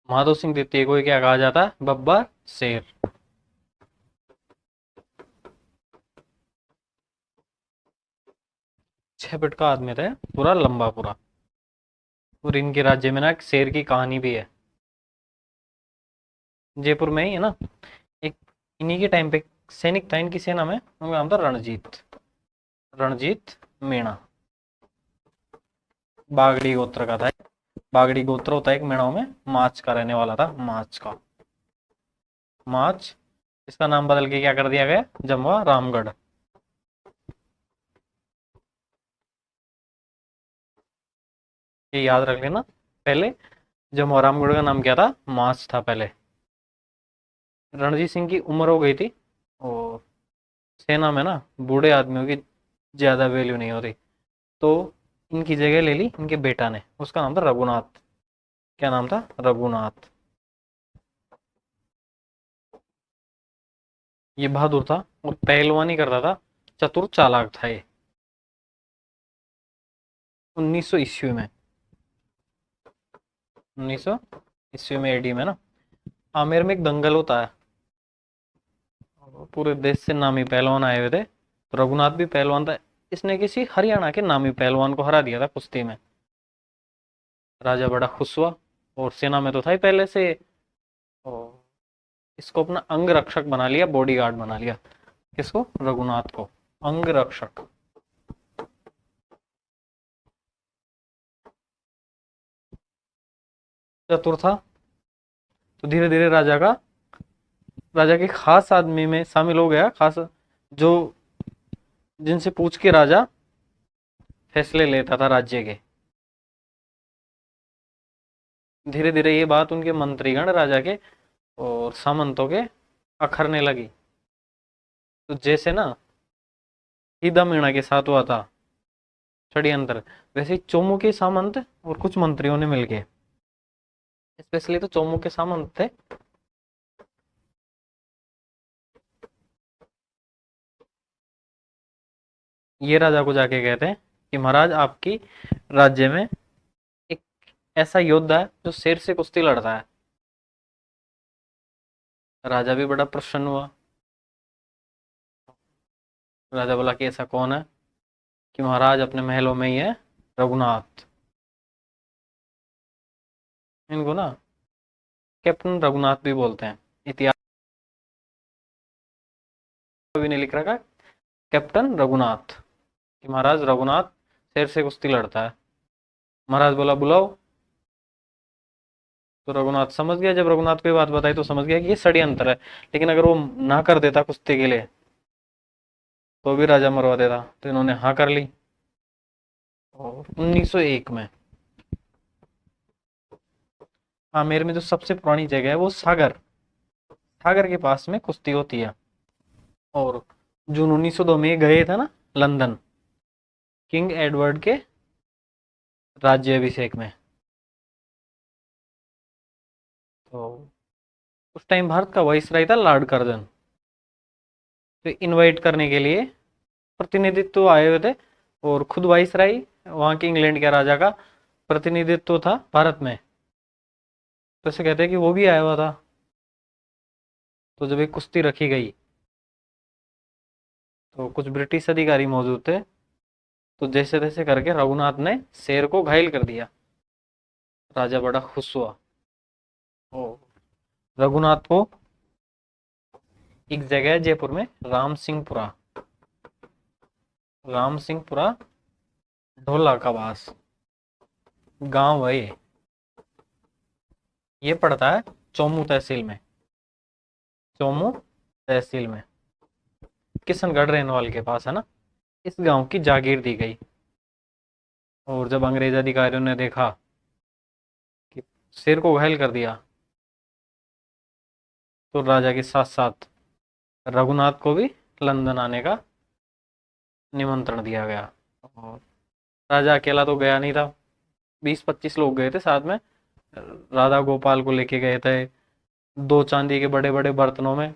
माधो सिंह द्वितीय को क्या कहा जाता है? बब्बर शेर। 6 फीट का आदमी था, पूरा लंबा पूरा। और इनके राज्य में ना एक शेर की कहानी भी है। जयपुर में ही है ना, एक इन्हीं के टाइम पे सैनिक था इनकी सेना में, उनका नाम था रणजीत। रणजीत मीणा। बागड़ी गोत्र का था। बागड़ी गोत्र होता है एक मीणाओं में, माच का रहने वाला था, माच का। माच। इसका नाम बदल के क्या कर दिया गया? जमवा रामगढ़। ये याद रख लेना। पहले जमवा रामगढ़ का नाम क्या था? माच था पहले। रणजीत सिंह की उम्र हो गई थी, और सेना में ना बूढ़े आदमियों की ज्यादा वैल्यू नहीं होती, तो इनकी जगह ले ली इनके बेटा ने। उसका नाम था रघुनाथ। क्या नाम था? रघुनाथ। ये बहादुर था और पहलवानी करता था। चतुर चालाक था ये। 1900 ईस्वी में, 1900 ईस्वी में एडी में ना, आमेर में एक दंगल होता है। पूरे देश से नामी पहलवान आए हुए थे, तो रघुनाथ भी पहलवान था। इसने किसी हरियाणा के नामी पहलवान को हरा दिया था कुश्ती में। राजा बड़ा खुश हुआ, और सेना में तो था ही पहले से। और इसको अपना अंग रक्षक बना लिया, बॉडी गार्ड बना लिया। किसको? रघुनाथ को। अंग रक्षक। चतुर था, तो धीरे धीरे राजा के खास आदमी में शामिल हो गया। खास जो जिनसे पूछ के राजा फैसले लेता था राज्य के। धीरे धीरे ये बात उनके मंत्रीगण राजा के और सामंतों के अखरने लगी। तो जैसे ना सीधा मीणा के साथ हुआ था षड्यंत्र, वैसे ही चोमू के सामंत और कुछ मंत्रियों ने मिलके, स्पेशली तो चोमू के सामंत थे, ये राजा को जाके कहते हैं कि महाराज, आपकी राज्य में एक ऐसा योद्धा है जो शेर से कुश्ती लड़ता है। राजा भी बड़ा प्रसन्न हुआ। राजा बोला कि ऐसा कौन है? कि महाराज अपने महलों में ही है, रघुनाथ। इनको ना कैप्टन रघुनाथ भी बोलते हैं। इतिहास भी ने लिख रखा है कैप्टन रघुनाथ, कि महाराज रघुनाथ शेर से कुश्ती लड़ता है। महाराज बोला बुलाओ। तो रघुनाथ समझ गया, जब रघुनाथ को ये बात बताई तो समझ गया कि ये षड्यंत्र है। लेकिन अगर वो ना कर देता कुश्ती के लिए, तो भी राजा मरवा देता। तो इन्होंने हाँ कर ली। और 1901 में आमेर में जो सबसे पुरानी जगह है वो सागर, सागर के पास में कुश्ती होती है। और जून 1902 में ये गए थे ना लंदन, किंग एडवर्ड के राज्याभिषेक में। तो उस टाइम भारत का वाइसराय था लॉर्ड कर्जन। तो इनवाइट करने के लिए प्रतिनिधित्व आए हुए थे, और खुद वाइसराय वहां के इंग्लैंड के राजा का प्रतिनिधित्व था भारत में। तो ऐसे कहते हैं कि वो भी आया हुआ था। तो जब एक कुश्ती रखी गई, तो कुछ ब्रिटिश अधिकारी मौजूद थे। तो जैसे तैसे करके रघुनाथ ने शेर को घायल कर दिया। राजा बड़ा खुश हुआ। ओ, रघुनाथ को एक जगह है जयपुर में, राम सिंहपुरा। राम सिंहपुरा, ढोला का वास गांव है ये पड़ता है चौमू तहसील में। चौमू तहसील में, किशनगढ़ रेनवाल के पास है ना। इस गांव की जागीर दी गई। और जब अंग्रेज अधिकारियों ने देखा कि शेर को घायल कर दिया, तो राजा के साथ साथ रघुनाथ को भी लंदन आने का निमंत्रण दिया गया। और राजा अकेला तो गया नहीं था, 20-25 लोग गए थे साथ में। राधा गोपाल को लेके गए थे। 2 चांदी के बड़े बड़े बर्तनों में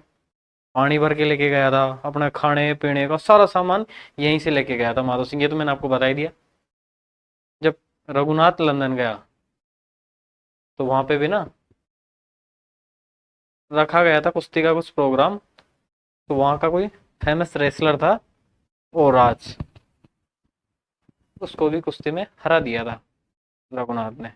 पानी भर के लेके गया था। अपने खाने पीने का सारा सामान यहीं से लेके गया था माधो सिंह। ये तो मैंने आपको बता ही दिया। जब रघुनाथ लंदन गया, तो वहां पे भी ना रखा गया था कुश्ती का कुछ प्रोग्राम, तो वहाँ का कोई फेमस रेसलर था ओ राज, उसको भी कुश्ती में हरा दिया था रघुनाथ ने।